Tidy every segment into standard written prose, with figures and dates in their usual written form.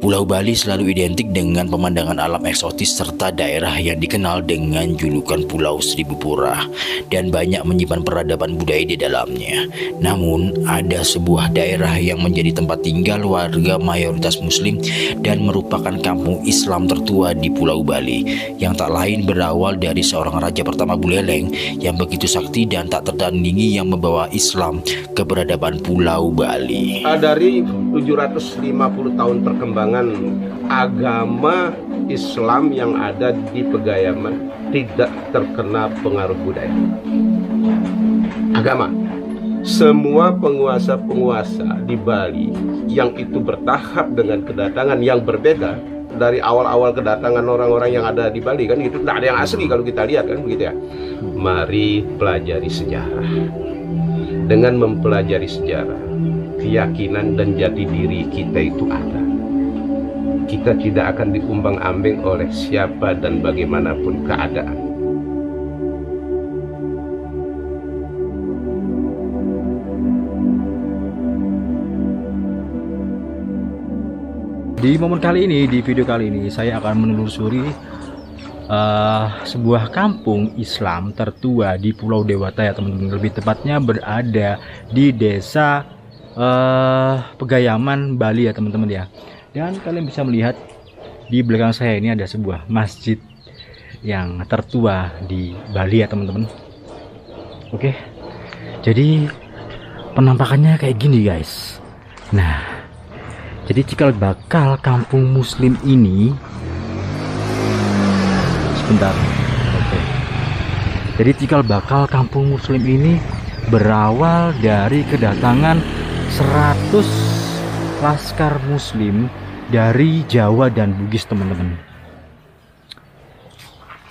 Pulau Bali selalu identik dengan pemandangan alam eksotis serta daerah yang dikenal dengan julukan Pulau Seribu Pura dan banyak menyimpan peradaban budaya di dalamnya. Namun, ada sebuah daerah yang menjadi tempat tinggal warga mayoritas Muslim dan merupakan kampung Islam tertua di Pulau Bali yang tak lain berawal dari seorang raja pertama Buleleng yang begitu sakti dan tak tertandingi yang membawa Islam ke peradaban Pulau Bali. Dari 750 tahun perkembangan agama Islam yang ada di Pegayaman tidak terkena pengaruh budaya. Agama. Semua penguasa-penguasa di Bali yang itu bertahap dengan kedatangan yang berbeda dari awal-awal kedatangan orang-orang yang ada di Bali kan itu tidak ada yang asli kalau kita lihat kan begitu ya. Mari pelajari sejarah. Dengan mempelajari sejarah, keyakinan dan jati diri kita itu ada. Kita tidak akan diumbang-ambing oleh siapa dan bagaimanapun keadaan. Di momen kali ini, di video kali ini, saya akan menelusuri sebuah kampung Islam tertua di Pulau Dewata ya teman-teman. Lebih tepatnya berada di desa Pegayaman, Bali ya teman-teman ya. Dan kalian bisa melihat di belakang saya ini ada sebuah masjid yang tertua di Bali ya teman-teman. Oke, jadi penampakannya kayak gini guys. Nah, jadi cikal bakal kampung Muslim ini sebentar. Oke. Jadi cikal bakal kampung Muslim ini berawal dari kedatangan 100 laskar Muslim dari Jawa dan Bugis teman-teman,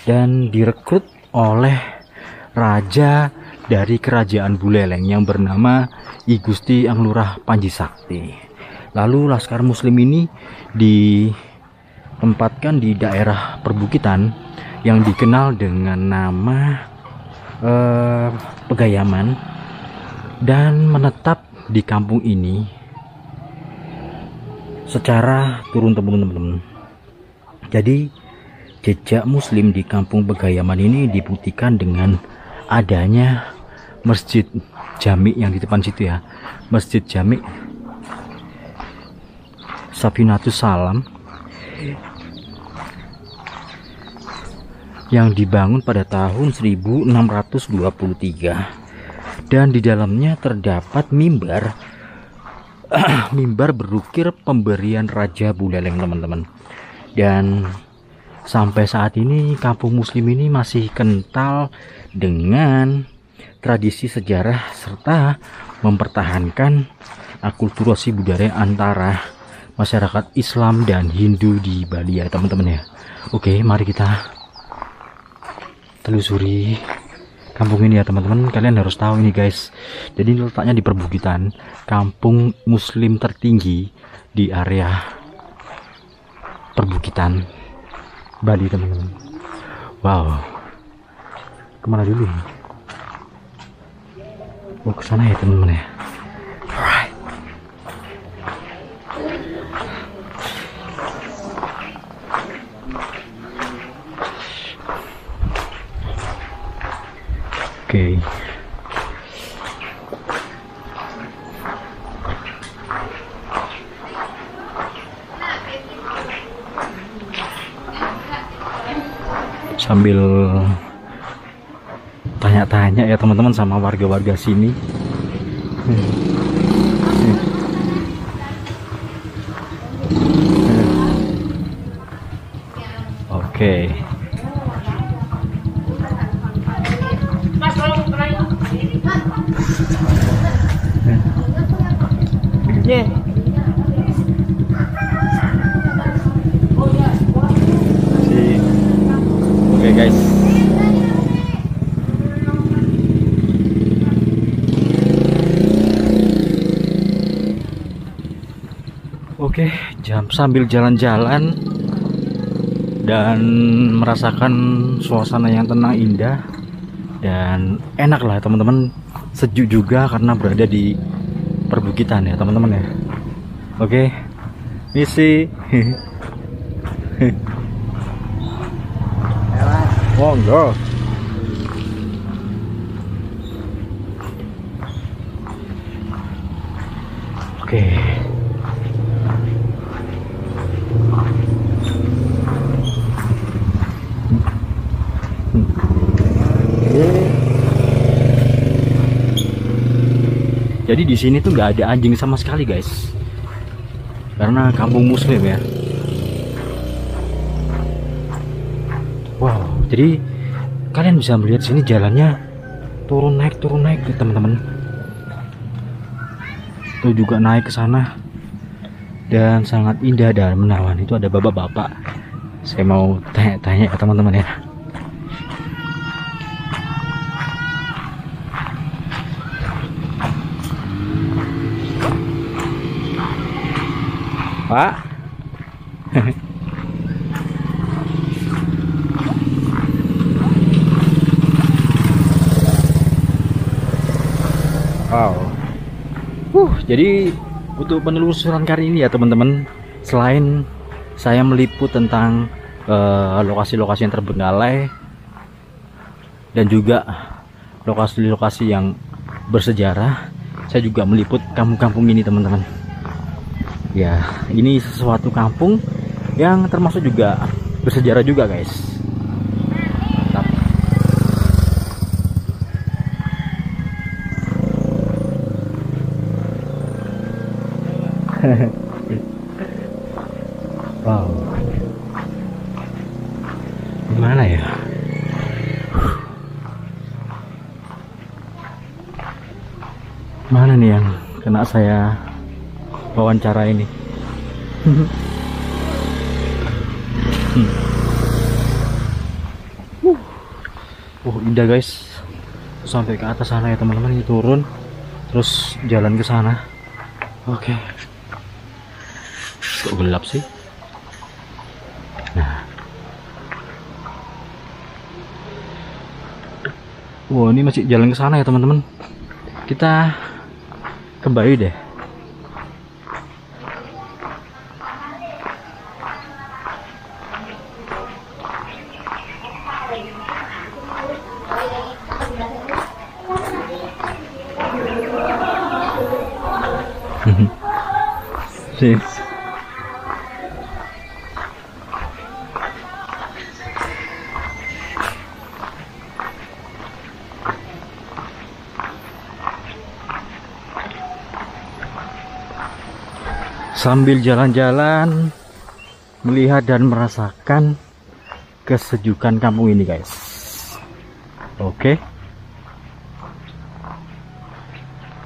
dan direkrut oleh raja dari kerajaan Buleleng yang bernama I Gusti Anglurah Panji Sakti. Lalu laskar Muslim ini ditempatkan di daerah perbukitan yang dikenal dengan nama Pegayaman dan menetap di kampung ini secara turun-temurun teman-teman. Jadi jejak Muslim di kampung Pegayaman ini dibuktikan dengan adanya Masjid Jami yang di depan situ ya, Masjid Jami Safinatus Salam yang dibangun pada tahun 1623 dan di dalamnya terdapat mimbar mimbar berukir pemberian Raja Buleleng teman-teman. Dan sampai saat ini kampung Muslim ini masih kental dengan tradisi sejarah serta mempertahankan akulturasi budaya antara masyarakat Islam dan Hindu di Bali ya teman-teman ya. Oke, mari kita telusuri kampung ini ya teman-teman. Kalian harus tahu ini guys, jadi ini letaknya di perbukitan, kampung Muslim tertinggi di area perbukitan Bali teman-teman. Wow, kemana dulu? Oh, ke sana ya teman-teman ya. Alright. Oke. Sambil tanya-tanya ya teman-teman sama warga-warga sini. Oke. Oke guys. Oke, sambil jalan-jalan dan merasakan suasana yang tenang, indah dan enak lah teman-teman. Sejuk juga karena berada di perbukitan ya teman-teman ya. Oke, Misi. Monggo. Oke. Jadi di sini tuh nggak ada anjing sama sekali guys, karena kampung muslim ya. Wow, jadi kalian bisa melihat sini jalannya turun naik gitu teman-teman. Itu juga naik ke sana dan sangat indah dan menawan. Itu ada bapak-bapak. Saya mau tanya-tanya ke teman-teman ya. Pak. Wow. Jadi untuk penelusuran kali ini ya teman-teman, selain saya meliput tentang lokasi-lokasi yang terbengkalai dan juga lokasi-lokasi yang bersejarah, saya juga meliput kampung-kampung ini teman-teman. Ya, ini sesuatu kampung yang termasuk juga bersejarah juga guys. Mantap. Wow. Gimana ya? Mana nih yang kena saya wawancara ini? Indah guys, sampai ke atas sana ya teman-teman. Ini turun terus jalan ke sana. Oke. Kok gelap sih? Nah, wow, ini masih jalan ke sana ya teman-teman. Kita kembali deh. Sambil jalan-jalan, melihat dan merasakan kesejukan kampung ini guys. Oke.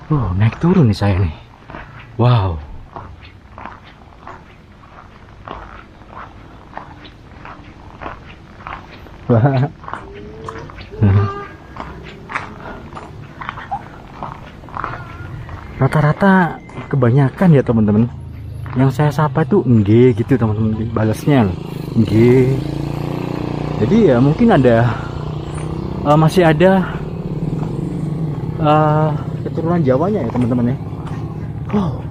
Naik turun nih saya nih. Wow. Rata-rata kebanyakan ya teman-teman yang saya sapa itu nggih gitu teman-teman, balasnya nggih. Jadi ya mungkin ada masih ada keturunan Jawanya ya teman-teman ya. Wow,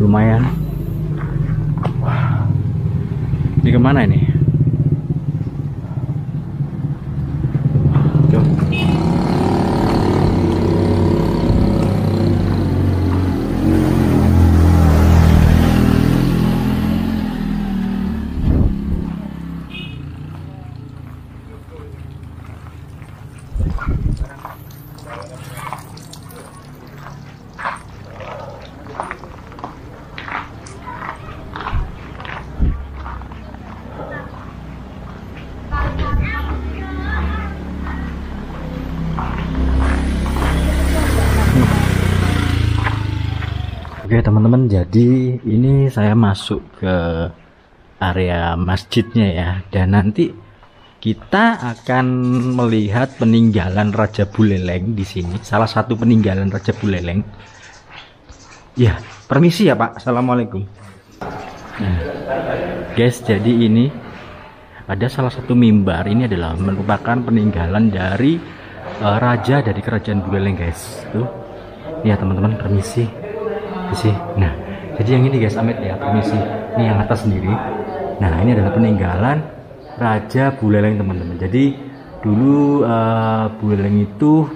lumayan. Wah, ini kemana ini? Oke teman-teman, jadi ini saya masuk ke area masjidnya ya, dan nanti kita akan melihat peninggalan Raja Buleleng di sini, salah satu peninggalan Raja Buleleng. Ya, permisi ya Pak. Assalamualaikum. Nah, guys, jadi ini ada salah satu mimbar. Ini adalah merupakan peninggalan dari raja dari kerajaan Buleleng guys. Tuh, ya teman-teman, permisi. Nah, Jadi yang ini guys, Amit ya, permisi. Ini yang atas sendiri. Nah, ini adalah peninggalan Raja Buleleng teman-teman. Jadi dulu Buleleng itu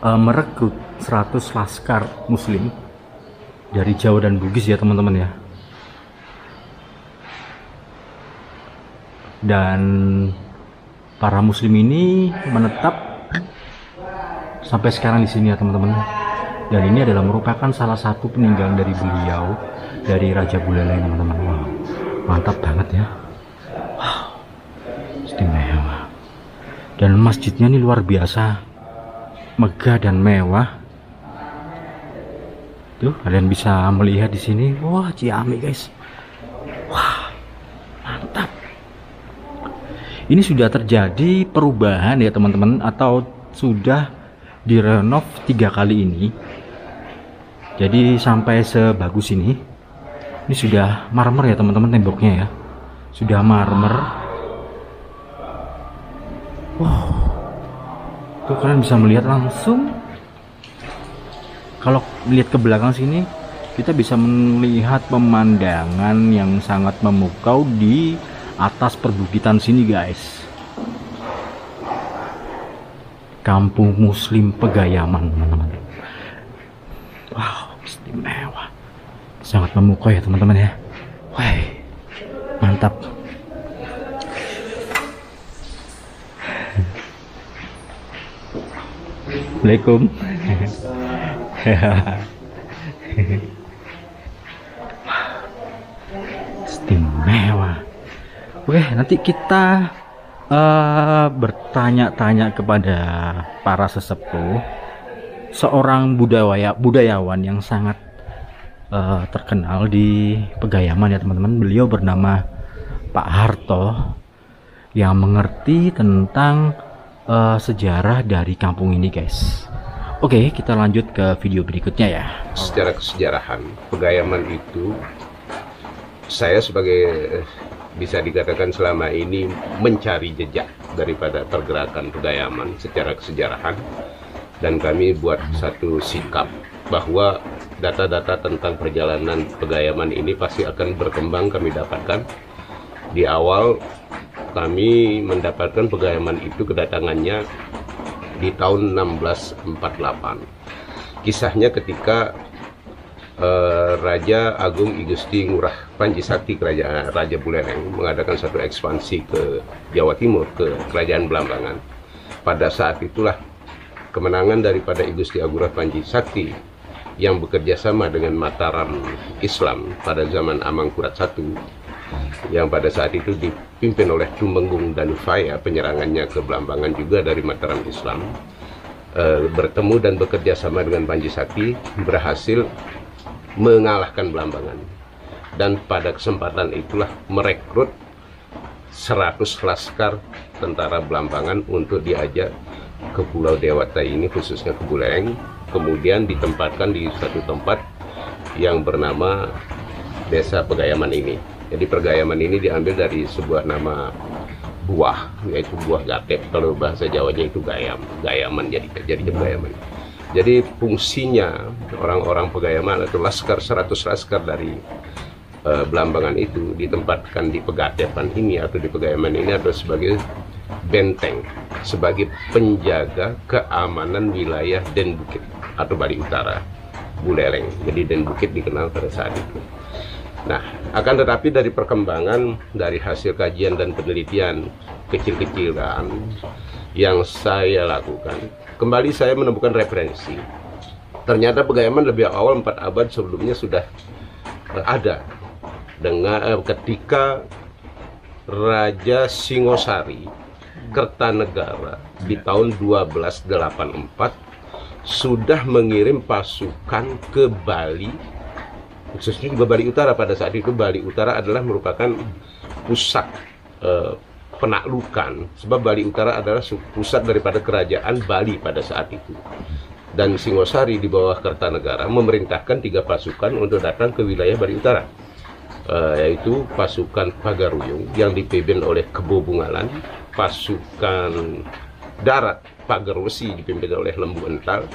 merekrut 100 laskar muslim dari Jawa dan Bugis ya teman-teman ya. Dan para muslim ini menetap sampai sekarang di sini ya teman-teman. Dan ini adalah merupakan salah satu peninggalan dari beliau, dari Raja Buleleng teman-teman. Wow, mantap banget ya. Wow, istimewa. Dan masjidnya ini luar biasa, megah dan mewah. Tuh kalian bisa melihat di sini. Wah, Ciamik guys. Wah, mantap. Ini sudah terjadi perubahan ya teman-teman, atau sudah direnov 3 kali ini. Jadi sampai sebagus ini. Ini sudah marmer ya teman-teman, temboknya ya. Sudah marmer. Wow. Tuh kalian bisa melihat langsung. Kalau melihat ke belakang sini, kita bisa melihat pemandangan yang sangat memukau di atas perbukitan sini guys. Kampung Muslim Pegayaman teman-teman. Wow, istimewa, sangat memukau ya teman-teman ya. Wah, mantap. Assalamualaikum. Istimewa. Oke, nanti kita bertanya-tanya kepada para sesepuh, seorang budayawan yang sangat terkenal di Pegayaman ya teman-teman. Beliau bernama Pak Harto, yang mengerti tentang sejarah dari kampung ini guys. Oke, kita lanjut ke video berikutnya ya. Secara kesejarahan, Pegayaman itu saya sebagai bisa dikatakan selama ini mencari jejak daripada pergerakan Pegayaman secara kesejarahan, dan kami buat satu sikap bahwa data-data tentang perjalanan Pegayaman ini pasti akan berkembang. Kami dapatkan di awal, kami mendapatkan Pegayaman itu kedatangannya di tahun 1648. Kisahnya ketika Raja Agung I Gusti Ngurah Panji Sakti Kerajaan Raja Buleleng mengadakan satu ekspansi ke Jawa Timur, ke Kerajaan Belambangan. Pada saat itulah kemenangan daripada I Gusti Ngurah Panji Sakti yang bekerja sama dengan Mataram Islam pada zaman Amangkurat I, yang pada saat itu dipimpin oleh Tumenggung Danufaya, penyerangannya ke Belambangan juga dari Mataram Islam, bertemu dan bekerja sama dengan Panji Sakti, berhasil mengalahkan Belambangan. Dan pada kesempatan itulah merekrut 100 laskar tentara Belambangan untuk diajak ke Pulau Dewata ini, khususnya ke Buleleng, kemudian ditempatkan di satu tempat yang bernama Desa Pegayaman ini. Jadi Pegayaman ini diambil dari sebuah nama buah, yaitu buah gatep. Kalau bahasa Jawanya itu gayam, gayaman, jadi Pegayaman. Jadi fungsinya orang-orang Pegayaman atau laskar, 100 laskar dari Belambangan itu ditempatkan di Pegatepan ini atau di Pegayaman ini adalah sebagai benteng, sebagai penjaga keamanan wilayah Den Bukit atau Bali Utara, Buleleng. Jadi Den Bukit dikenal pada saat itu. Nah, akan tetapi dari perkembangan, dari hasil kajian dan penelitian kecil-kecilan yang saya lakukan, kembali saya menemukan referensi. Ternyata Pegayaman lebih awal 4 abad sebelumnya sudah ada, dengan ketika Raja Singosari Kertanegara di tahun 1284 sudah mengirim pasukan ke Bali, khususnya juga Bali Utara. Pada saat itu Bali Utara adalah merupakan pusat penaklukan, sebab Bali Utara adalah pusat daripada kerajaan Bali pada saat itu. Dan Singosari di bawah Kertanegara memerintahkan 3 pasukan untuk datang ke wilayah Bali Utara, yaitu pasukan Pagaruyung yang dipimpin oleh Kebo Bungalan, pasukan darat Pagarwesi dipimpin oleh Lembu Ental,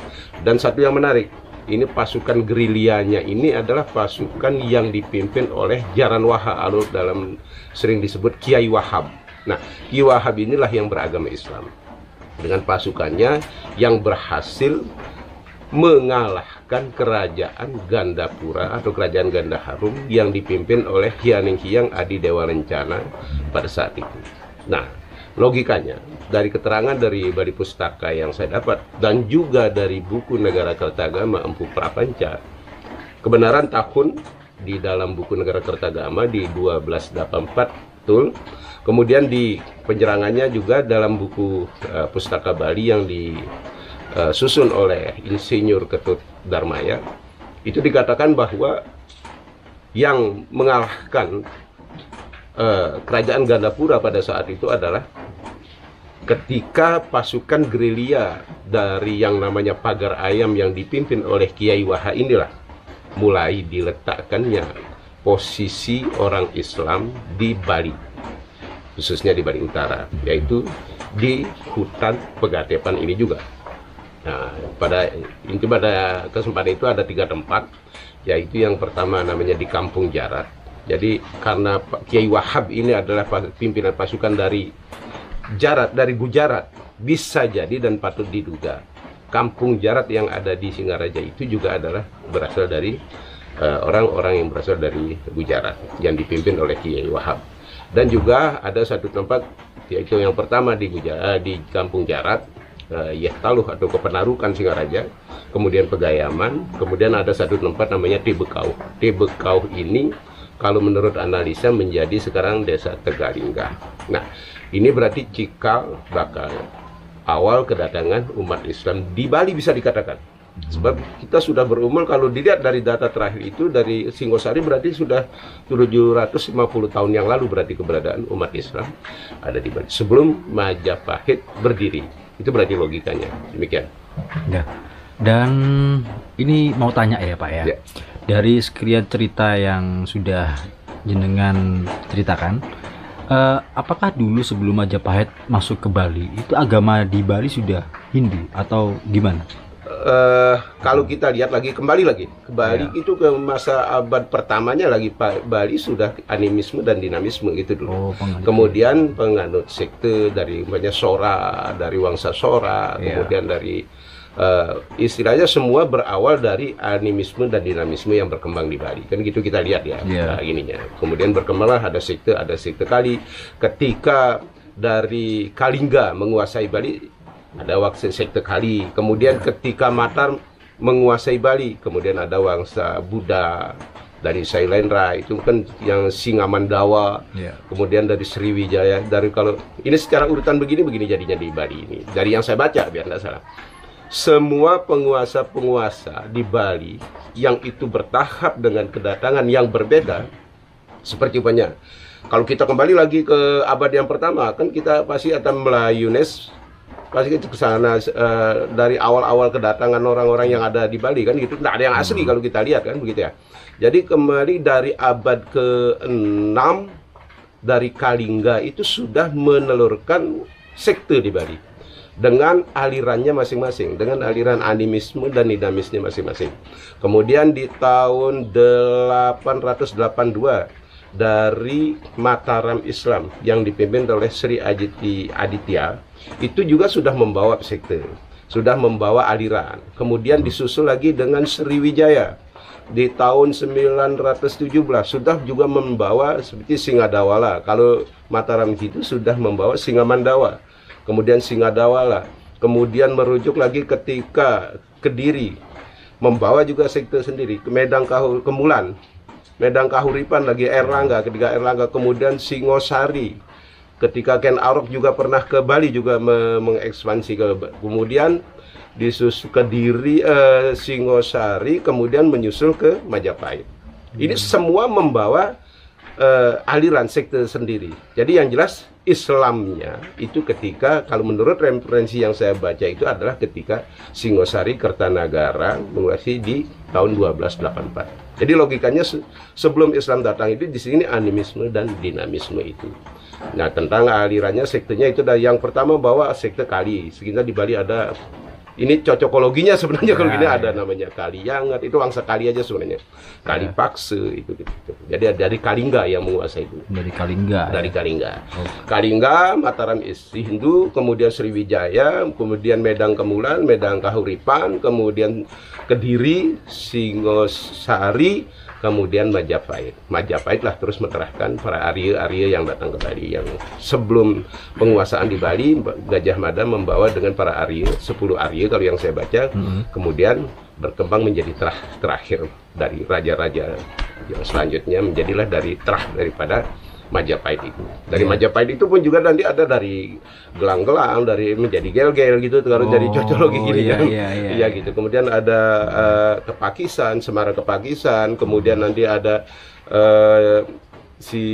dan satu yang menarik, ini pasukan gerilyanya ini adalah pasukan yang dipimpin oleh Jaran Wahab atau dalam sering disebut Kiai Wahab. Nah, Kiai Wahab inilah yang beragama Islam dengan pasukannya yang berhasil mengalahkan kerajaan Gandapura atau kerajaan Gandaharum yang dipimpin oleh Hyaning Hyang Adi Dewa Rencana pada saat itu. Nah, logikanya dari keterangan dari Bali Pustaka yang saya dapat dan juga dari buku Negara Kertagama Empu Prapanca, kebenaran tahun di dalam buku Negara Kertagama di 1284 betul. Kemudian di penjerangannya juga dalam buku Pustaka Bali yang disusun oleh Insinyur Ketut Darmaya, itu dikatakan bahwa yang mengalahkan kerajaan Gandapura pada saat itu adalah ketika pasukan gerilya dari yang namanya Pagar Ayam yang dipimpin oleh Kiai Wahab inilah mulai diletakkannya posisi orang Islam di Bali, khususnya di Bali Utara, yaitu di hutan Pegatepan ini juga. Nah, pada kesempatan itu ada 3 tempat, yaitu yang pertama namanya di Kampung Jarat. Jadi karena Kiai Wahab ini adalah pimpinan pasukan dari Jarat, dari Gujarat, bisa jadi dan patut diduga Kampung Jarat yang ada di Singaraja itu juga adalah berasal dari orang-orang yang berasal dari Gujarat yang dipimpin oleh Kiai Wahab. Dan juga ada satu tempat, yaitu yang pertama di Kampung Jarat, Yehtaluh atau Kepenarukan Singaraja, kemudian Pegayaman, kemudian ada satu tempat namanya Tibekau. Tibekau ini kalau menurut analisa menjadi sekarang desa Tegalingga. Nah, ini berarti cikal bakal awal kedatangan umat Islam di Bali bisa dikatakan. Sebab kita sudah berumur, kalau dilihat dari data terakhir itu dari Singosari berarti sudah 750 tahun yang lalu berarti keberadaan umat Islam ada di Bali sebelum Majapahit berdiri. Itu berarti logikanya demikian. Ya. Dan ini mau tanya ya Pak ya. Dari sekian cerita yang sudah jenengan ceritakan, apakah dulu sebelum Majapahit masuk ke Bali itu agama di Bali sudah Hindu atau gimana? Kalau kita lihat lagi kembali lagi ke Bali itu ke masa abad pertamanya lagi Bali sudah animisme dan dinamisme gitu dulu. Kemudian penganut sekte dari banyak Sora, dari Wangsa Sora, kemudian dari istilahnya semua berawal dari animisme dan dinamisme yang berkembang di Bali. Kan gitu kita lihat ya. Ininya. Kemudian berkembanglah ada sekte Kali. Ketika dari Kalingga menguasai Bali, ada waktu sekte Kali. Kemudian ketika Mataram menguasai Bali, kemudian ada Wangsa Buddha dari Sailendra, itu kan yang Singamandawa. Kemudian dari Sriwijaya, dari kalau ini secara urutan begini jadinya di Bali ini. Dari yang saya baca biar tidak salah. Semua penguasa-penguasa di Bali yang itu bertahap dengan kedatangan yang berbeda, seperti banyak. Kalau kita kembali lagi ke abad yang pertama, kan kita pasti akan Melayunes pasti ke sana dari awal-awal kedatangan orang-orang yang ada di Bali kan gitu, tidak ada yang asli kalau kita lihat kan begitu ya. Jadi kembali dari abad ke-6 dari Kalingga itu sudah menelurkan sekte di Bali dengan alirannya masing-masing, dengan aliran animisme dan dinamisme masing-masing. Kemudian di tahun 882 dari Mataram Islam yang dipimpin oleh Sri Aditya itu juga sudah membawa sekte, sudah membawa aliran. Kemudian disusul lagi dengan Sriwijaya di tahun 917 sudah juga membawa seperti Singadawala. Kalau Mataram itu sudah membawa Singamandawa, kemudian Singadawala, kemudian merujuk lagi ketika Kediri membawa juga sekte sendiri, Medang Kemulan, Medang Kahuripan lagi Erlangga, ketika Erlangga, kemudian Singosari. Ketika Ken Arok juga pernah ke Bali juga mengekspansi kemudian disusul Kediri, Singosari, kemudian menyusul ke Majapahit. Ini semua membawa aliran sekte sendiri. Jadi yang jelas Islamnya itu ketika, kalau menurut referensi yang saya baca itu adalah ketika Singosari Kertanagara menguasai di tahun 1284. Jadi logikanya sebelum Islam datang itu di sini animisme dan dinamisme itu. Nah, tentang alirannya sektenya itu yang pertama bawa sekte Kali. Sekitar di Bali ada Ini cocokologinya sebenarnya kalau gini Ya. ada namanya Kaliangat, itu Wangsa Kali aja sebenarnya. Kalipakse itu gitu. Jadi dari Kalingga yang menguasai itu. Dari Kalingga. Dari Kalingga. Oh. Kalingga, Mataram Isi Hindu, kemudian Sriwijaya, kemudian Medang Kemulan, Medang Kahuripan, kemudian Kediri, Singosari, kemudian Majapahit. Majapahit lah terus menerahkan para Arya-Arya yang datang ke Bali. Yang sebelum penguasaan di Bali, Gajah Mada membawa dengan para Arya, 10 Arya kalau yang saya baca, kemudian berkembang menjadi terakhir dari raja-raja yang selanjutnya menjadilah dari daripada Majapahit itu. Dari Majapahit itu pun juga nanti ada dari gelang-gelang, dari menjadi gel-gel gitu kalau dari cocologi gini kan. Iya gitu. Kemudian ada Kepakisan, Semarang Kepakisan, kemudian nanti ada si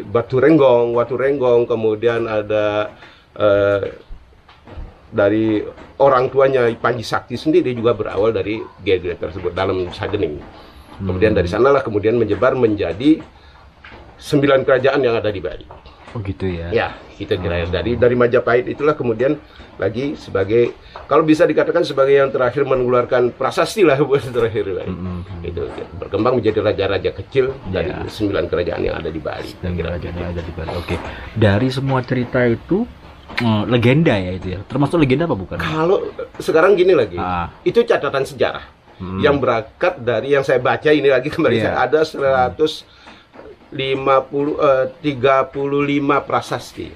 Watu Renggong, kemudian ada dari orang tuanya Panji Sakti sendiri juga berawal dari gel-gel tersebut dalam Sagening. Kemudian dari sanalah kemudian menyebar menjadi 9 kerajaan yang ada di Bali. Oh gitu ya. Ya, kita kira dari Majapahit itulah kemudian lagi sebagai, kalau bisa dikatakan sebagai yang terakhir mengeluarkan prasasti lah buat terakhir Bali. Itu berkembang menjadi raja-raja kecil dari 9 kerajaan yang ada di Bali. Dan kerajaan yang ada di Bali. Oke. Dari semua cerita itu legenda ya itu ya. Termasuk legenda apa bukan? Kalau sekarang gini lagi, itu catatan sejarah yang berangkat dari yang saya baca ini lagi kembali saya ada 35 prasasti.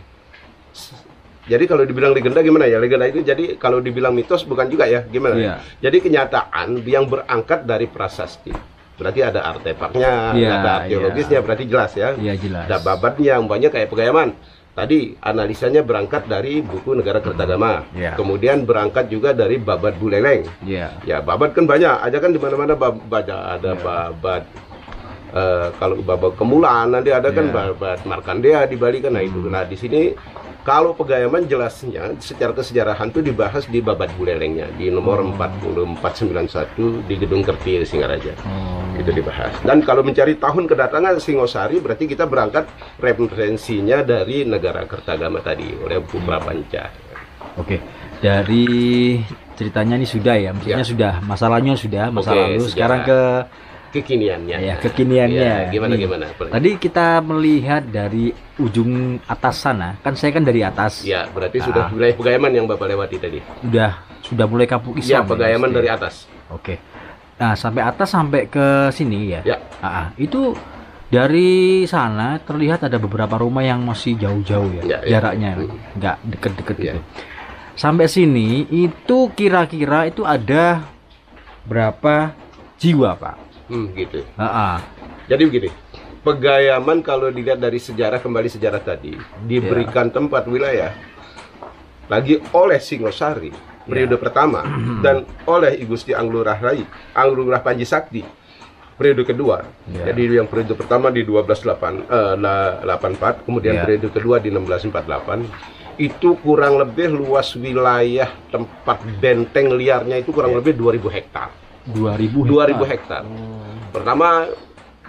Jadi kalau dibilang legenda gimana ya? Legenda itu jadi kalau dibilang mitos bukan juga ya, gimana? Iya. Jadi kenyataan yang berangkat dari prasasti. Berarti ada artefaknya, ada arkeologisnya, berarti jelas ya. Iya jelas. Ada babatnya, umpamanya kayak Pegayaman. Tadi analisanya berangkat dari buku Negara Kertagama. Kemudian berangkat juga dari babat Buleleng. Ya, babat kan banyak. Aja kan di mana-mana ada babat. Kalau babat Kemulan nanti ada kan babat Markandea di Bali kan. Nah itu. Nah di sini kalau Pegayaman jelasnya secara kesejarahan itu dibahas di babat Bulelengnya di nomor 4491 di Gedung Kerti Singaraja. Itu dibahas. Dan kalau mencari tahun kedatangan Singosari berarti kita berangkat referensinya dari Negara Kertagama tadi oleh buku Prapanca. Oke. Dari ceritanya ini sudah ya, maksudnya sudah masalahnya sudah masa lalu. Sekarang ke kekiniannya. Ya, kekiniannya. Gimana? Tadi kita melihat dari ujung atas sana, kan saya kan dari atas. Ya, berarti sudah wilayah Pegayaman yang Bapak lewati tadi. Sudah mulai kampung Islam. Ya, Pegayaman dari atas. Oke. Nah, sampai atas sampai ke sini ya. Ya. Itu dari sana terlihat ada beberapa rumah yang masih jauh-jauh ya, jaraknya nggak deket-deket gitu. Sampai sini itu kira-kira itu ada berapa jiwa, Pak? Gitu. Jadi begini, Pegayaman kalau dilihat dari sejarah tadi diberikan tempat wilayah lagi oleh Singosari periode pertama dan oleh I Gusti Anglurah Panji Sakti periode kedua. Jadi yang periode pertama di 1284, kemudian periode kedua di 1648. Itu kurang lebih luas wilayah tempat benteng liarnya itu kurang lebih 2000 hektar. 2000 hektar. Pertama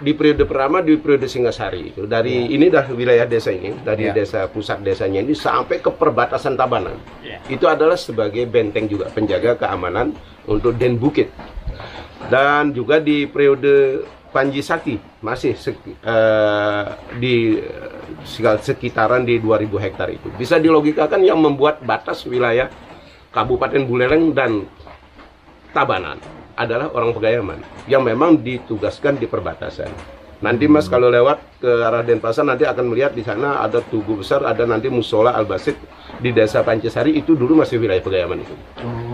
di periode Singasari itu dari ini dah wilayah desa ini dari desa pusat desanya ini sampai ke perbatasan Tabanan. Itu adalah sebagai benteng juga penjaga keamanan untuk Den Bukit. Dan juga di periode Panji Sakti masih di sekitaran di 2000 hektar itu. Bisa dilogikakan yang membuat batas wilayah Kabupaten Buleleng dan Tabanan adalah orang Pegayaman yang memang ditugaskan di perbatasan. Nanti Mas kalau lewat ke arah Denpasar nanti akan melihat di sana ada tugu besar, ada nanti musola Al-Basit di desa Pancasari, itu dulu masih wilayah Pegayaman itu.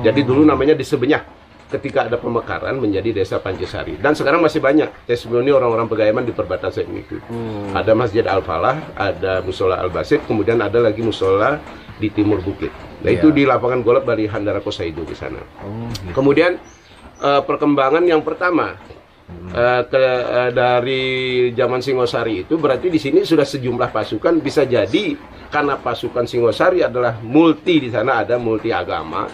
Jadi dulu namanya di Sebenyah. Ketika ada pemekaran menjadi desa Pancasari. Dan sekarang masih banyak testimoni orang-orang Pegayaman di perbatasan itu. Ada Masjid Al-Falah, ada musola Al-Basit, kemudian ada lagi musola di Timur Bukit. Nah itu di lapangan golf dari Handara Kosaido di sana. Kemudian perkembangan yang pertama dari zaman Singosari itu berarti di sini sudah sejumlah pasukan, bisa jadi karena pasukan Singosari adalah multi, di sana ada multi agama.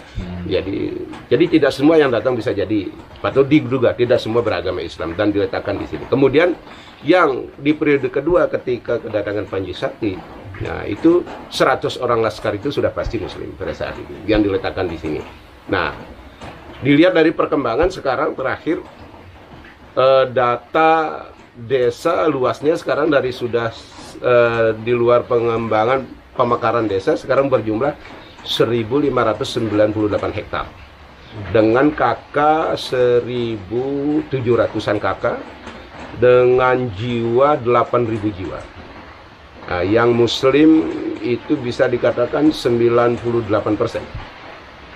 Jadi tidak semua yang datang bisa jadi, patut diduga tidak semua beragama Islam dan diletakkan di sini. Kemudian yang di periode kedua ketika kedatangan Panji Sakti, nah itu 100 orang laskar itu sudah pasti Muslim pada saat itu yang diletakkan di sini. Nah, dilihat dari perkembangan sekarang terakhir data desa luasnya sekarang dari sudah di luar pengembangan pemekaran desa sekarang berjumlah 1.598 hektar dengan KK 1.700-an KK dengan jiwa 8.000 jiwa. Nah, yang Muslim itu bisa dikatakan 98%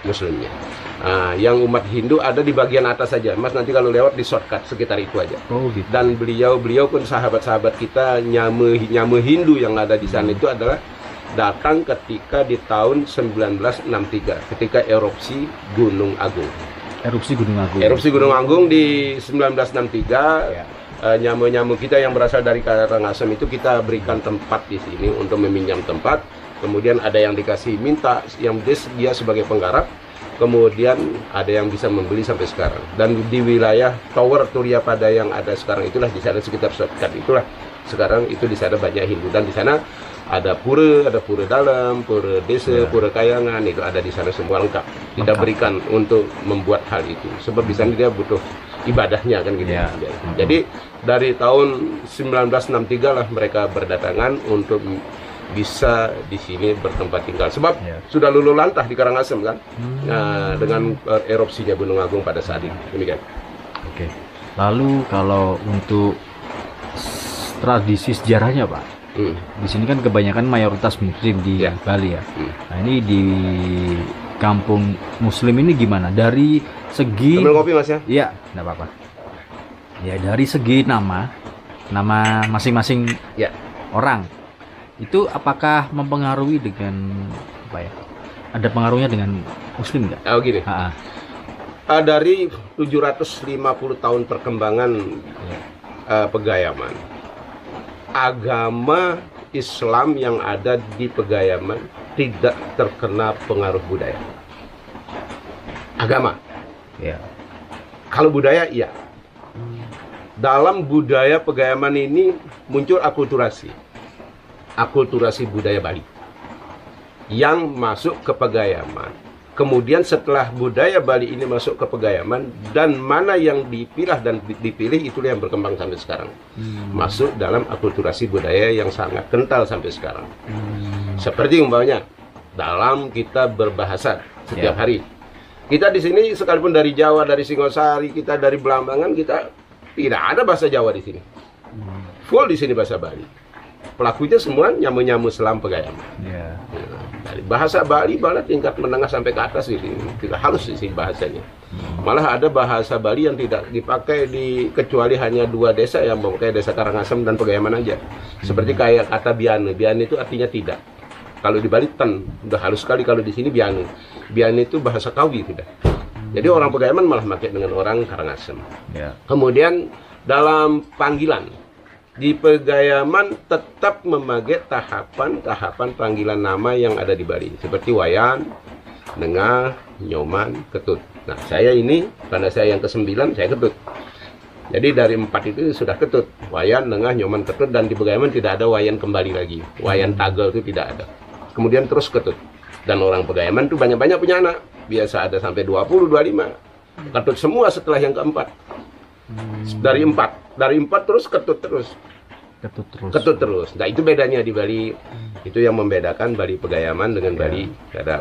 Muslimnya. Nah, yang umat Hindu ada di bagian atas saja. Mas nanti kalau lewat di shortcut sekitar itu aja. Oh, gitu. Dan beliau pun sahabat-sahabat kita nyame Hindu yang ada di sana itu adalah datang ketika di tahun 1963 ketika erupsi Gunung Agung. Erupsi Gunung Agung. Erupsi Gunung Agung di 1963. Ya. Nyamu-nyamu kita yang berasal dari Karangasem itu kita berikan tempat di sini untuk meminjam tempat. Kemudian ada yang dikasih minta yang dia sebagai penggarap. Kemudian ada yang bisa membeli sampai sekarang. Dan di wilayah Tower Turiya Pada yang ada sekarang itulah di sana sekitar shortcut itulah sekarang itu di sana banyak Hindu dan di sana ada pura dalam, pura desa, pura kayangan itu ada di sana semua lengkap. Kita berikan untuk membuat hal itu. Sebab di sana dia butuh ibadahnya kan gitu. Ya. Jadi dari tahun 1963 lah mereka berdatangan untuk bisa di sini bertempat tinggal. Sebab sudah luluh lantah di Karangasem kan. Nah, dengan erupsinya Gunung Agung pada saat itu. Demikian. Oke. Lalu kalau untuk tradisi sejarahnya Pak, di sini kan kebanyakan mayoritas Muslim di Bali ya. Nah ini di kampung Muslim ini gimana? Dari segi ambil kopi Mas ya? Iya, enggak apa-apa. Ya dari segi nama masing-masing orang itu apakah mempengaruhi dengan apa ya? Ada pengaruhnya dengan Muslim nggak? Oh gini. Dari 750 tahun perkembangan Pegayaman, agama Islam yang ada di Pegayaman tidak terkena pengaruh budaya. Agama. Ya. Kalau budaya, iya. Dalam budaya Pegayaman ini muncul akulturasi budaya Bali yang masuk ke Pegayaman. Kemudian setelah budaya Bali ini masuk ke Pegayaman dan mana yang dipilih itulah yang berkembang sampai sekarang. Masuk dalam akulturasi budaya yang sangat kental sampai sekarang. Seperti umpamanya dalam kita berbahasa setiap hari. Kita di sini sekalipun dari Jawa, dari Singosari, kita dari Belambangan, kita tidak ada bahasa Jawa di sini. Full di sini bahasa Bali. Pelakunya semua nyamu-nyamu Selam Pegayaman. Dari bahasa Bali malah tingkat menengah sampai ke atas ini tidak halus sih bahasanya. Malah ada bahasa Bali yang tidak dipakai kecuali hanya dua desa yang memakai desa Karangasem dan Pegayaman aja. Seperti kayak kata biane. Biane itu artinya tidak. Kalau di Bali ten, udah halus sekali. Kalau di sini biane. Biane itu bahasa Kawi tidak. Jadi orang Pegayaman malah pakai dengan orang Karangasem. Kemudian dalam panggilan di Pegayaman tetap memakai tahapan panggilan nama yang ada di Bali seperti Wayan, Nengah, Nyoman, Ketut. Nah saya ini karena saya yang ke-9 saya Ketut. Jadi dari 4 itu sudah Ketut, Wayan, Nengah, Nyoman, Ketut dan di Pegayaman tidak ada Wayan kembali lagi. Wayan Tagel itu tidak ada. Kemudian terus Ketut. Dan orang Pegayaman itu banyak-banyak punya anak. Biasa ada sampai 20, 25. Ketut semua setelah yang keempat. Dari 4 terus Ketut terus. Ketut terus. Nah itu bedanya di Bali. Itu yang membedakan Bali Pegayaman dengan Bali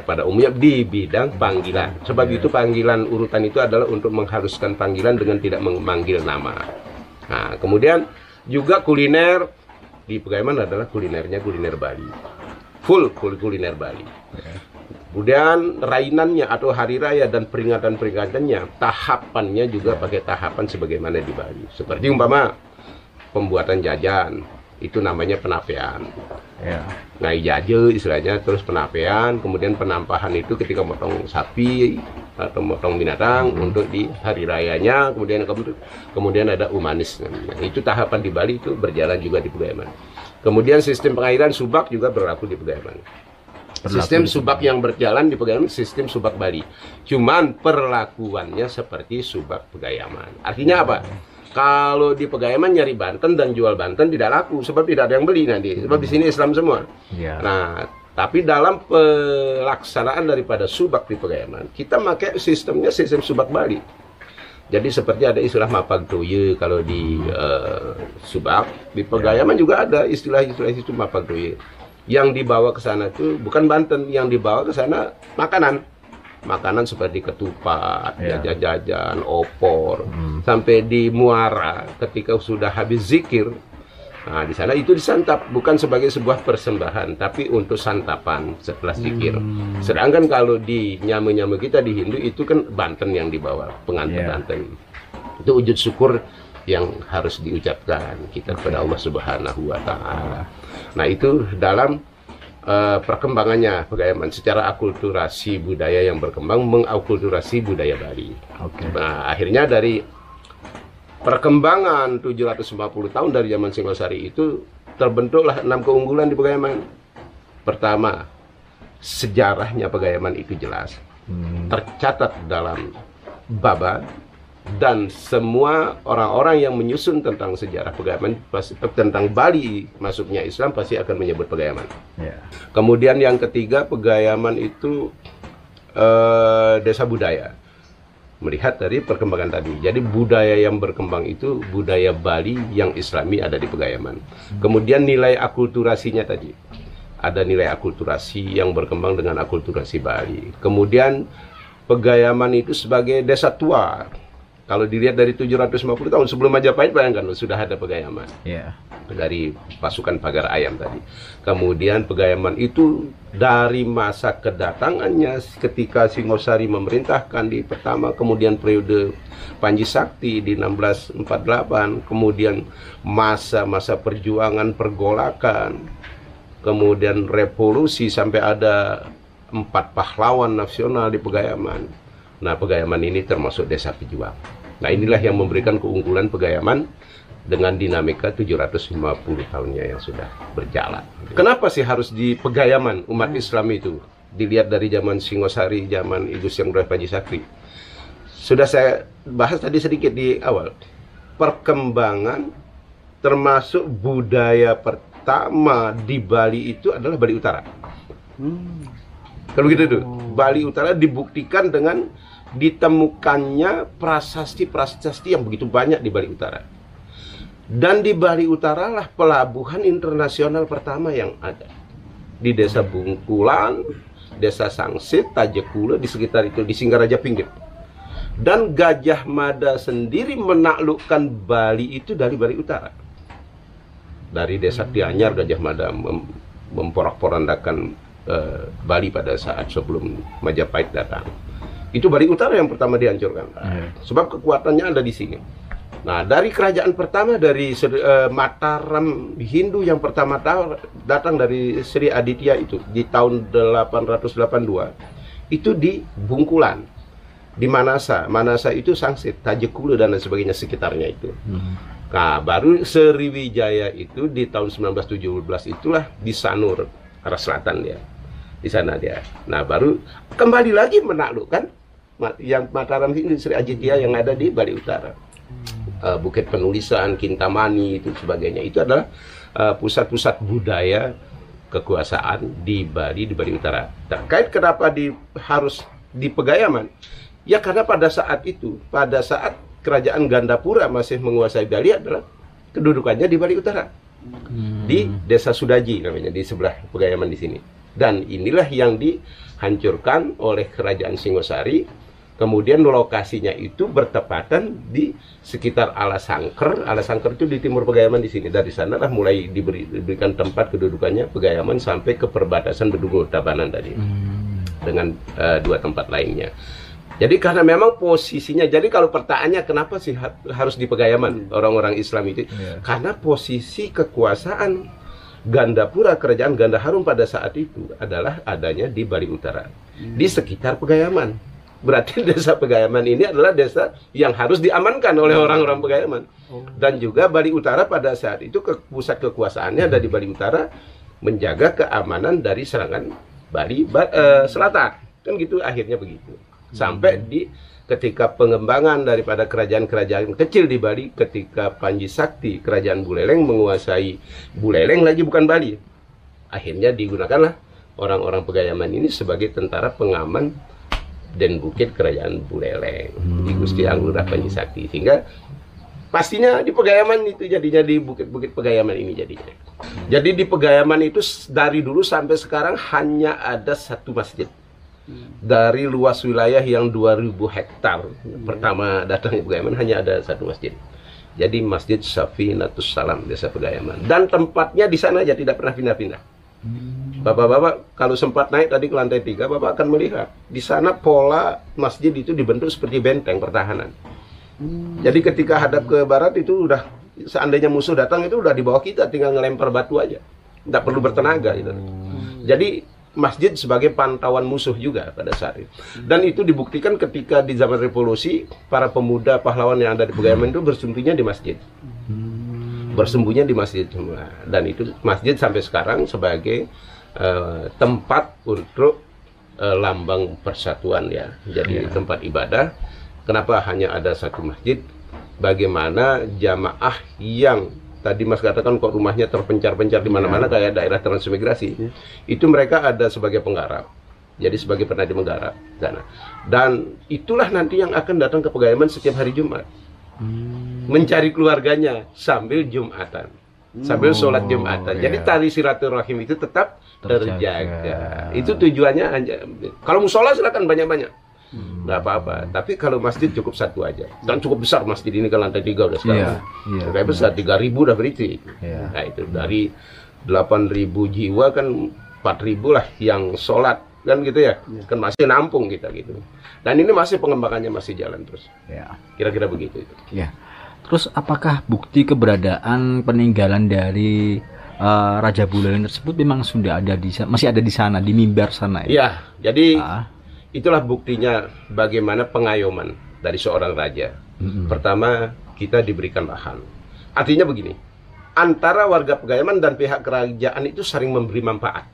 pada umumnya di bidang panggilan. Sebab itu panggilan urutan itu adalah untuk mengharuskan panggilan dengan tidak memanggil nama. Nah kemudian juga kuliner di Pegayaman adalah kulinernya kuliner Bali. Full kuliner Bali. Kemudian rainannya atau hari raya dan peringatan-peringatannya, tahapannya juga pakai tahapan sebagaimana di Bali. Seperti umpama pembuatan jajan, itu namanya penapean. Nah, jaje istilahnya, terus penapean, kemudian penampahan itu ketika motong sapi atau motong binatang untuk di hari rayanya, kemudian ada umanis. Nah, itu tahapan di Bali itu berjalan juga di Pegayaman. Kemudian sistem pengairan subak juga berlaku di Pegayaman. Sistem subak yang berjalan di Pegayaman sistem subak Bali. Cuman perlakuannya seperti subak Pegayaman. Artinya apa? Kalau di Pegayaman nyari Banten dan jual Banten tidak laku sebab tidak ada yang beli nanti. Sebab di sini Islam semua. Nah, Tapi dalam pelaksanaan daripada subak di Pegayman, kita pakai sistemnya sistem subak Bali. Jadi seperti ada istilah mapag toye kalau di subak, di Pegayman juga ada istilah-istilah itu mapag toye. Yang dibawa ke sana itu bukan Banten, yang dibawa ke sana makanan. Makanan seperti ketupat, jajan-jajan, opor, sampai di Muara ketika sudah habis zikir. Nah, di sana itu disantap, bukan sebagai sebuah persembahan, tapi untuk santapan setelah zikir. Sedangkan kalau di nyame-nyame kita di Hindu itu kan Banten yang dibawa, pengantin Banten. Itu wujud syukur yang harus diucapkan kita kepada Allah Subhanahu wa Ta'ala. Nah, itu dalam perkembangannya Pegayman secara akulturasi budaya yang berkembang, mengakulturasi budaya Bali. Nah, akhirnya dari perkembangan 750 tahun dari zaman Singosari itu terbentuklah 6 keunggulan di Pegayman. Pertama, sejarahnya Pegayman itu jelas, tercatat dalam Baba, dan semua orang-orang yang menyusun tentang sejarah Pegayman, tentang Bali masuknya Islam, pasti akan menyebut Pegayman. Kemudian yang ketiga, Pegayman itu desa budaya. Melihat dari perkembangan tadi, jadi budaya yang berkembang itu budaya Bali yang Islami ada di Pegayman. Kemudian nilai akulturasinya tadi, ada nilai akulturasi yang berkembang dengan akulturasi Bali. Kemudian Pegayman itu sebagai desa tua. Kalau dilihat dari 750 tahun sebelum Majapahit, bayangkan sudah ada Pegayman. Dari pasukan pagar ayam tadi. Kemudian Pegayman itu dari masa kedatangannya ketika Singosari memerintahkan di pertama, kemudian periode Panji Sakti di 1648, kemudian masa-masa perjuangan pergolakan, kemudian revolusi sampai ada 4 pahlawan nasional di Pegayman. Nah, Pegayman ini termasuk desa pejuang. Nah, inilah yang memberikan keunggulan Pegayman dengan dinamika 750 tahunnya yang sudah berjalan. Kenapa sih harus di Pegayman umat Islam itu? Dilihat dari zaman Singosari, zaman Ibu Syang Nurah Panji Sakti. Sudah saya bahas tadi sedikit di awal. Perkembangan termasuk budaya pertama di Bali itu adalah Bali Utara. Kalau gitu tuh, Bali Utara dibuktikan dengan ditemukannya prasasti-prasasti yang begitu banyak di Bali Utara. Dan di Bali Utara lah pelabuhan internasional pertama yang ada. Di desa Bungkulan, desa Sangsit, Tajekula, di sekitar itu, di Singgaraja Pinggir. Dan Gajah Mada sendiri menaklukkan Bali itu dari Bali Utara. Dari desa Tianyar, Gajah Mada memporak-porandakan Bali pada saat sebelum Majapahit datang. Itu Bali Utara yang pertama dihancurkan. Sebab kekuatannya ada di sini. Nah, dari kerajaan pertama dari Mataram Hindu yang pertama datang dari Sri Aditya itu di tahun 882 itu di Bungkulan, di Manasa. Manasa itu Sangsit, Tajekula dan lain sebagainya sekitarnya itu. Nah, baru Sriwijaya itu di tahun 1917 itulah di Sanur, arah selatan dia. Di sana dia. Nah, baru kembali lagi menaklukkan yang Mataram Hindu Sri Aditya yang ada di Bali Utara. Bukit Penulisan, Kintamani itu sebagainya. Itu adalah pusat-pusat budaya kekuasaan di Bali Utara. Terkait kenapa harus di Pegayman? Ya karena pada saat itu, pada saat kerajaan Gandapura masih menguasai Bali adalah kedudukannya di Bali Utara. Di Desa Sudaji namanya, di sebelah Pegayman di sini. Dan inilah yang dihancurkan oleh kerajaan Singosari. Kemudian lokasinya itu bertepatan di sekitar Alasangker. Alasangker itu di timur Pegayman di sini. Dari sanalah mulai diberikan tempat kedudukannya Pegayman sampai ke perbatasan Bedugul Tabanan tadi. Dengan 2 tempat lainnya. Jadi karena memang posisinya, jadi kalau pertanyaannya kenapa sih harus di Pegayman orang-orang Islam itu? Karena posisi kekuasaan Gandapura, kerajaan Gandaharum pada saat itu adalah adanya di Bali Utara, di sekitar Pegayman. Berarti desa Pegayman ini adalah desa yang harus diamankan oleh orang-orang Pegayman. Dan juga Bali Utara pada saat itu pusat kekuasaannya ada di Bali Utara, menjaga keamanan dari serangan Bali Selatan. Kan gitu akhirnya begitu. Sampai di ketika pengembangan daripada kerajaan-kerajaan kecil di Bali, ketika Panji Sakti, kerajaan Buleleng menguasai Buleleng lagi bukan Bali. Akhirnya digunakanlah orang-orang Pegayaman ini sebagai tentara pengaman dan bukit kerajaan Buleleng di Gusti Anggura Panji Sakti, sehingga pastinya di Pegayaman itu jadinya di bukit-bukit Pegayaman ini jadinya. Jadi di Pegayaman itu dari dulu sampai sekarang hanya ada satu masjid. Dari luas wilayah yang 2000 hektar pertama datang di Pegayaman hanya ada satu masjid. Jadi Masjid Safinatus Salam Desa Pegayaman, dan tempatnya di sana aja, tidak pernah pindah-pindah. Bapak-bapak kalau sempat naik tadi ke lantai 3, Bapak akan melihat di sana pola masjid itu dibentuk seperti benteng pertahanan. Jadi ketika hadap ke barat itu udah, seandainya musuh datang itu udah di bawah kita, tinggal ngelempar batu aja, nggak perlu bertenaga gitu. Jadi masjid sebagai pantauan musuh juga pada saat itu. Dan itu dibuktikan ketika di zaman revolusi, para pemuda pahlawan yang ada di Pegayaman itu bersembunyinya di masjid. Bersembunyinya di masjid semua. Dan itu masjid sampai sekarang sebagai tempat untuk lambang persatuan ya. Jadi tempat ibadah. Kenapa hanya ada satu masjid? Bagaimana jamaah yang tadi Mas katakan kok rumahnya terpencar-pencar di mana-mana kayak daerah transmigrasi, itu mereka ada sebagai penggarap, jadi sebagai penadi menggarap sana. Dan itulah nanti yang akan datang ke Pegayaman setiap hari Jumat, mencari keluarganya sambil Jumatan, sambil sholat Jumatan. Jadi tali silaturahim itu tetap terjaga. Itu tujuannya. Kalau musola silakan banyak-banyak, nggak apa-apa, tapi kalau masjid cukup satu aja, dan cukup besar masjid ini kan lantai 3 udah sekarang, kayak besar 3000 udah berarti. Nah itu dari 8000 jiwa kan 4000 lah yang sholat kan gitu ya, kan masih nampung kita gitu. Dan ini masih pengembangannya masih jalan terus. Kira-kira begitu itu. Terus apakah bukti keberadaan peninggalan dari Raja Buleleng tersebut memang sudah ada masih ada di sana, di mimbar sana ya? Iya, jadi itulah buktinya bagaimana pengayoman dari seorang raja. Pertama, kita diberikan lahan. Artinya begini, antara warga Pegayaman dan pihak kerajaan itu saling memberi manfaat.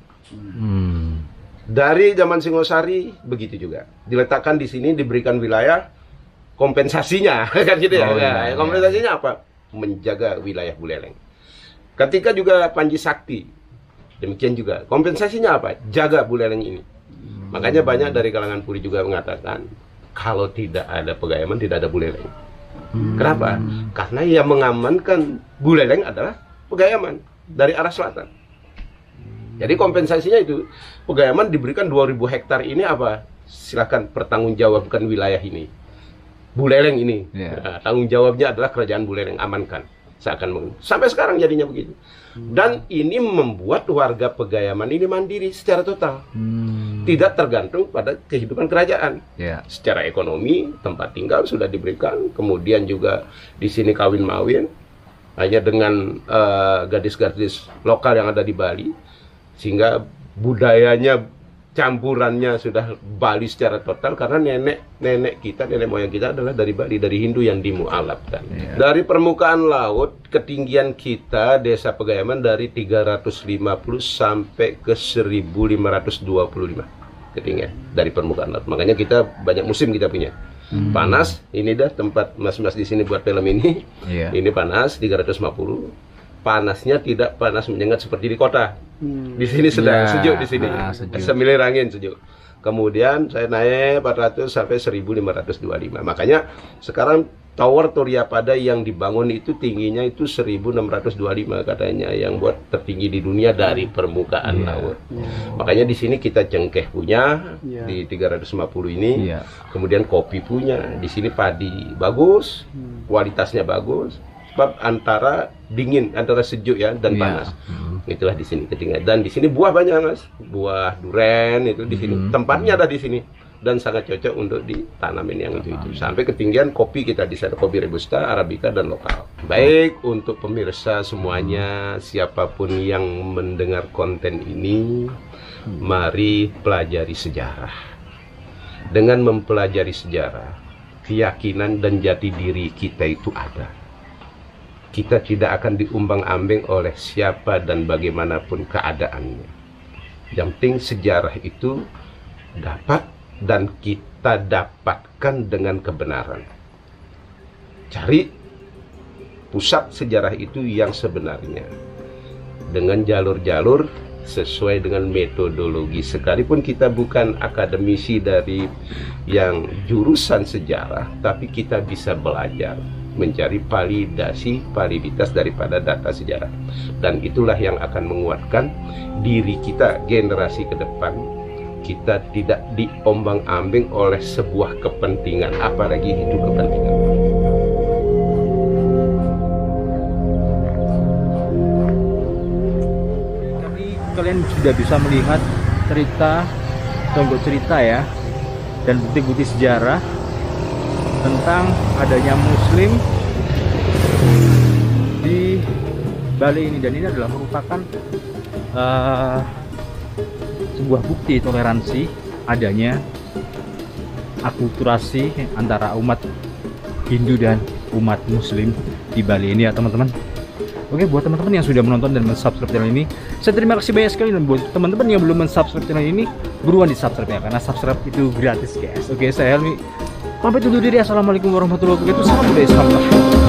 Dari zaman Singosari begitu juga. Diletakkan di sini, diberikan wilayah, kompensasinya kan gitu ya. Kompensasinya apa? Menjaga wilayah Buleleng. Ketika juga Panji Sakti, demikian juga. Kompensasinya apa? Jaga Buleleng ini. Makanya banyak dari kalangan Puri juga mengatakan kalau tidak ada Pegayaman tidak ada Buleleng. Kenapa? Karena yang mengamankan Buleleng adalah Pegayaman dari arah selatan. Jadi kompensasinya itu Pegayaman diberikan 2000 hektar ini apa? Silakan pertanggungjawabkan wilayah ini. Buleleng ini. Nah, tanggung jawabnya adalah kerajaan Buleleng, amankan. Sampai sekarang jadinya begitu. Dan ini membuat warga Pegayaman ini mandiri secara total, tidak tergantung pada kehidupan kerajaan. Secara ekonomi tempat tinggal sudah diberikan, kemudian juga di sini kawin mawin hanya dengan gadis-gadis lokal yang ada di Bali, sehingga budayanya campurannya sudah Bali secara total, karena nenek moyang kita adalah dari Bali, dari Hindu yang dimualafkan. Dari permukaan laut, ketinggian kita desa Pegayaman dari 350 sampai ke 1525 ketinggian dari permukaan laut. Makanya kita banyak musim kita punya. Panas, ini dah tempat mas-mas di sini buat film ini. Ini panas 350. Panasnya tidak panas menyengat seperti di kota. Di sini sedang sejuk di sini. Semilir angin sejuk. Kemudian saya naik 400 sampai 1525. Makanya sekarang Tower Turyapada yang dibangun itu tingginya itu 1625 katanya, yang buat tertinggi di dunia dari permukaan laut. Makanya di sini kita cengkeh punya di 350 ini. Kemudian kopi punya. Di sini padi bagus, kualitasnya bagus. Sebab antara dingin, antara sejuk ya dan panas. Itulah di sini ketinggian. Dan di sini buah banyak, Mas. Buah duren itu di sini. Tempatnya ada di sini dan sangat cocok untuk ditanamin yang itu. Sampai ketinggian kopi kita di sana, kopi robusta, arabica dan lokal. Baik untuk pemirsa semuanya, siapapun yang mendengar konten ini, mari pelajari sejarah. Dengan mempelajari sejarah, keyakinan dan jati diri kita itu ada. Kita tidak akan diumbang-ambing oleh siapa dan bagaimanapun keadaannya. Yang penting sejarah itu dapat dan kita dapatkan dengan kebenaran. Cari pusat sejarah itu yang sebenarnya. Dengan jalur-jalur sesuai dengan metodologi. Sekalipun kita bukan akademisi dari yang jurusan sejarah, tapi kita bisa belajar mencari validitas daripada data sejarah, dan itulah yang akan menguatkan diri kita generasi ke depan. Kita tidak diombang-ambing oleh sebuah kepentingan, apalagi itu kepentingan. Tadi kalian sudah bisa melihat tonggok cerita ya, dan bukti-bukti sejarah tentang adanya Muslim di Bali ini, dan ini adalah merupakan sebuah bukti toleransi adanya akulturasi antara umat Hindu dan umat Muslim di Bali ini ya teman-teman. Oke, buat teman-teman yang sudah menonton dan mensubscribe channel ini, saya terima kasih banyak sekali. Dan buat teman-teman yang belum mensubscribe channel ini, buruan di subscribe ya, karena subscribe itu gratis guys. Oke, saya Helmi pamit undur diri. Assalamualaikum warahmatullahi wabarakatuh. Salam budaya, salam